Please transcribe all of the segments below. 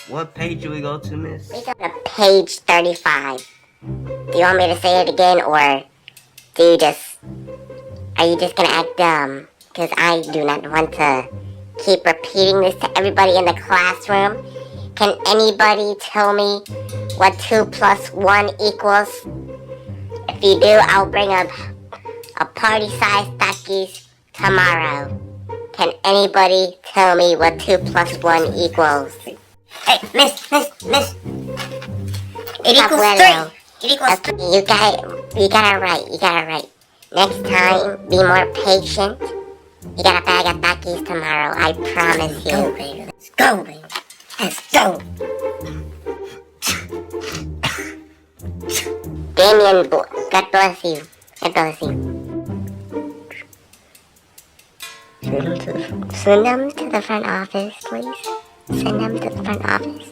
What page do we go to, miss? We go to page 35. Do you want me to say it again, or are you just gonna act dumb? Because I do not want to keep repeating this to everybody in the classroom. Can anybody tell me what 2 plus 1 equals? If you do, I'll bring a party-sized Takis tomorrow. Can anybody tell me what 2 plus 1 equals? Hey, miss. It equals 3. It equals 3. Okay, you got it right. Next time, be more patient. You got a bag of Takis tomorrow, I promise you. Let's go, baby. Let's go. Damien, God bless you. Send them to the front office, please. Send them to the front office.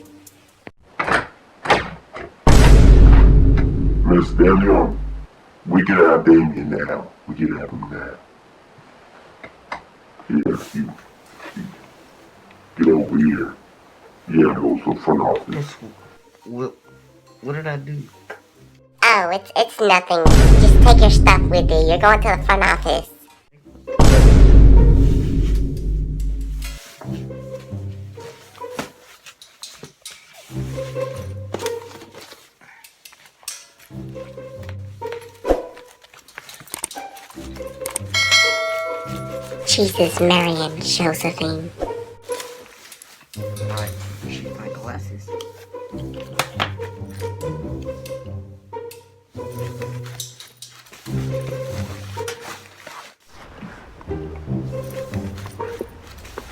Miss Daniel, we can have Damien now. We can have him now. Yes, you get over here. Yeah, go to the front office. What did I do? Oh, it's nothing. Just take your stuff with you. You're going to the front office. Jesus, Mary and Josephine. Alright, shoot my glasses.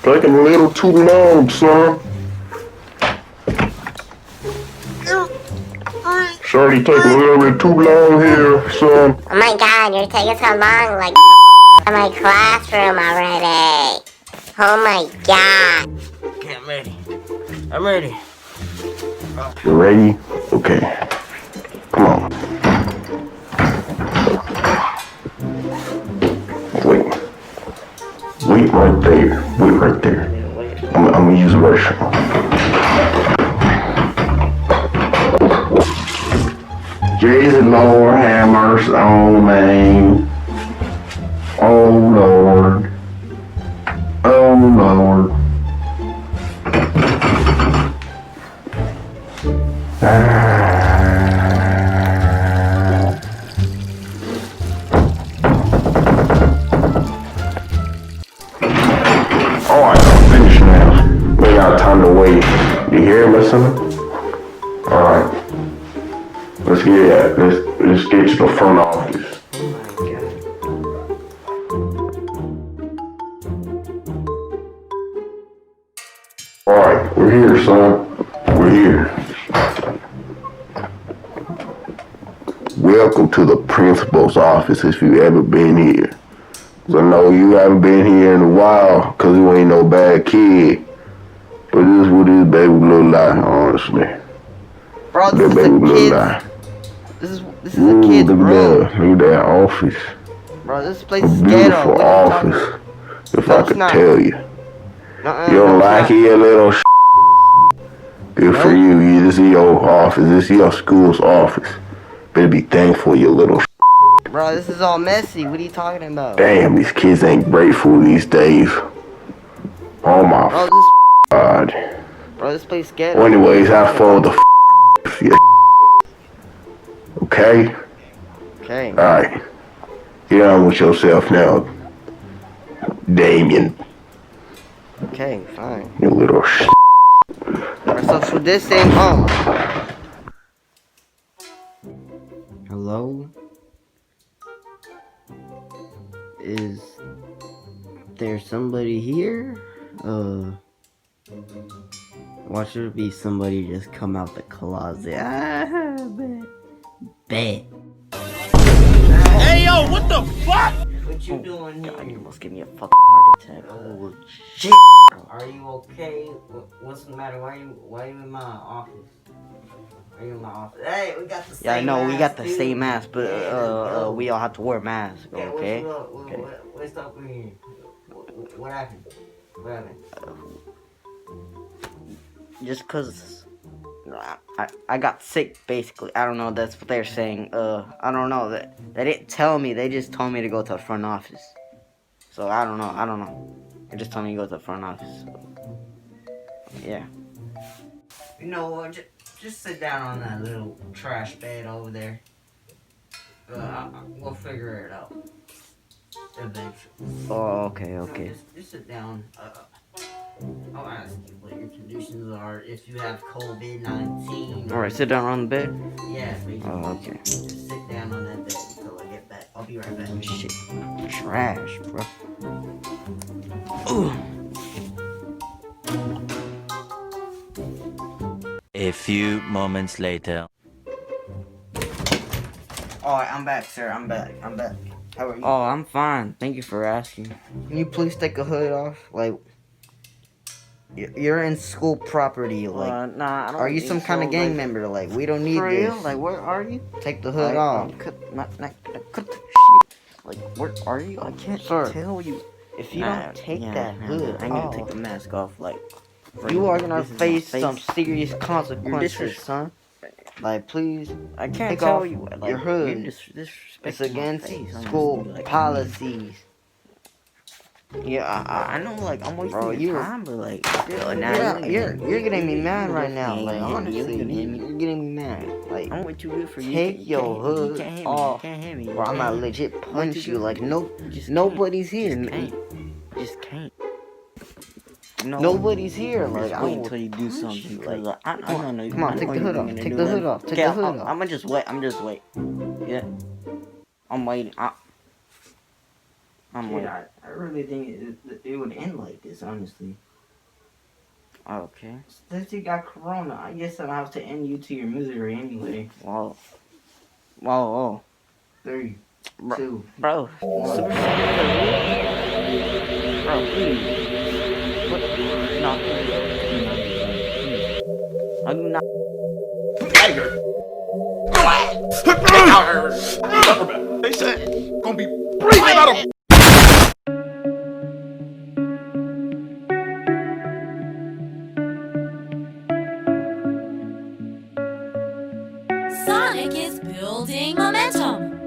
Taking a little too long, son. Shorty taking a little bit too long here, son. Oh my God, you're taking so long, like in my classroom already. Oh my God. Okay, I'm ready. You ready? Okay. Come on. Wait right there. I'm gonna use the restroom. Jesus Lord, have mercy on me. Oh Lord. Alright, I'm finished now. We got time to wait. You hear me, son? Alright. Let's get to the front office. Oh my God. Alright, we're here, son. We're here. Welcome to the principal's office if you've ever been here. I know you haven't been here in a while because you ain't no bad kid. But this is what this baby look like, honestly. Bro, This this is a like. This is a kid's room. Look at that office. Bro, this place is Beautiful ghetto. office. If No, I it's could not. tell you. Nuh-uh, You don't no, like it's it, you little Good for Nope. you. This is your office. This is your school's office. Better be thankful, you little Bro, this is all messy. What are you talking about? Damn, these kids ain't grateful these days. Oh my Bro, God. this place ghetto. Well, anyways, have fun with the you Okay? Okay. Alright. Get on with yourself now, Damien. Okay, fine. You little Alright, so for this thing, Hello? Is there somebody here? Why should it be somebody just come out the closet? Bet. Hey yo, what the fuck? What you doing here? God, you almost gave me a fucking heart attack. Oh shit. Are you okay? What's the matter? Why are you in my office? Are you in my office? Hey, we got the same mask. Yeah, I know, we got the same mask, but we all have to wear masks, okay? What's up with you? What happened? just cause I got sick, basically. I don't know, that's what they're saying. I don't know, they didn't tell me, they just told me to go to the front office. So I don't know. They just told me to go to the front office. So, yeah. You know what, just sit down on that little trash bed over there. We'll figure it out. Eventually. Oh, okay. Just sit down. I'll ask you what your conditions are, if you have COVID-19. Alright, sit down on the bed? Yeah, basically. Oh, okay. Just sit down on that bed until I get back. I'll be right back. Oh, shit. Trash, bro. Ooh. A few moments later. Alright, I'm back, sir. I'm back. How are you? Oh, I'm fine. Thank you for asking. Can you please take a hood off? Like, you're in school property. Like, nah, I don't. Are you some kind of gang member? Like, we don't need this. For real? Like, where are you? Take the hood off. Cut the shit. Like, where are you? I can't tell you. If you don't take that hood, I'm gonna take the mask off. Like, you are gonna face some serious consequences, son. Like, please, I can't tell you. Like, your hood. It's against school policies. Yeah, I know. Like, I'm wasting your time, but like, still, now you're getting me mad right now. Like, honestly, you're getting me mad. Like, I'm with you for you. Take your hood off, or I'm gonna legit punch you. Like, nobody's here. Just can't. No, nobody's here. Like, I wait until you do something. Like, I know. Come on, take the hood off. Take the hood off. Take the hood off. I'm just wait. Yeah, I'm waiting. I'm waiting. I really think it would end like this, honestly. Okay. Since you got corona, I guess I'll have to end you to your misery anyway. Whoa. 3, 2, bro. 1. Bro, please. No. I do not. Tiger. They said gonna be breathing out of. Sonic is building momentum.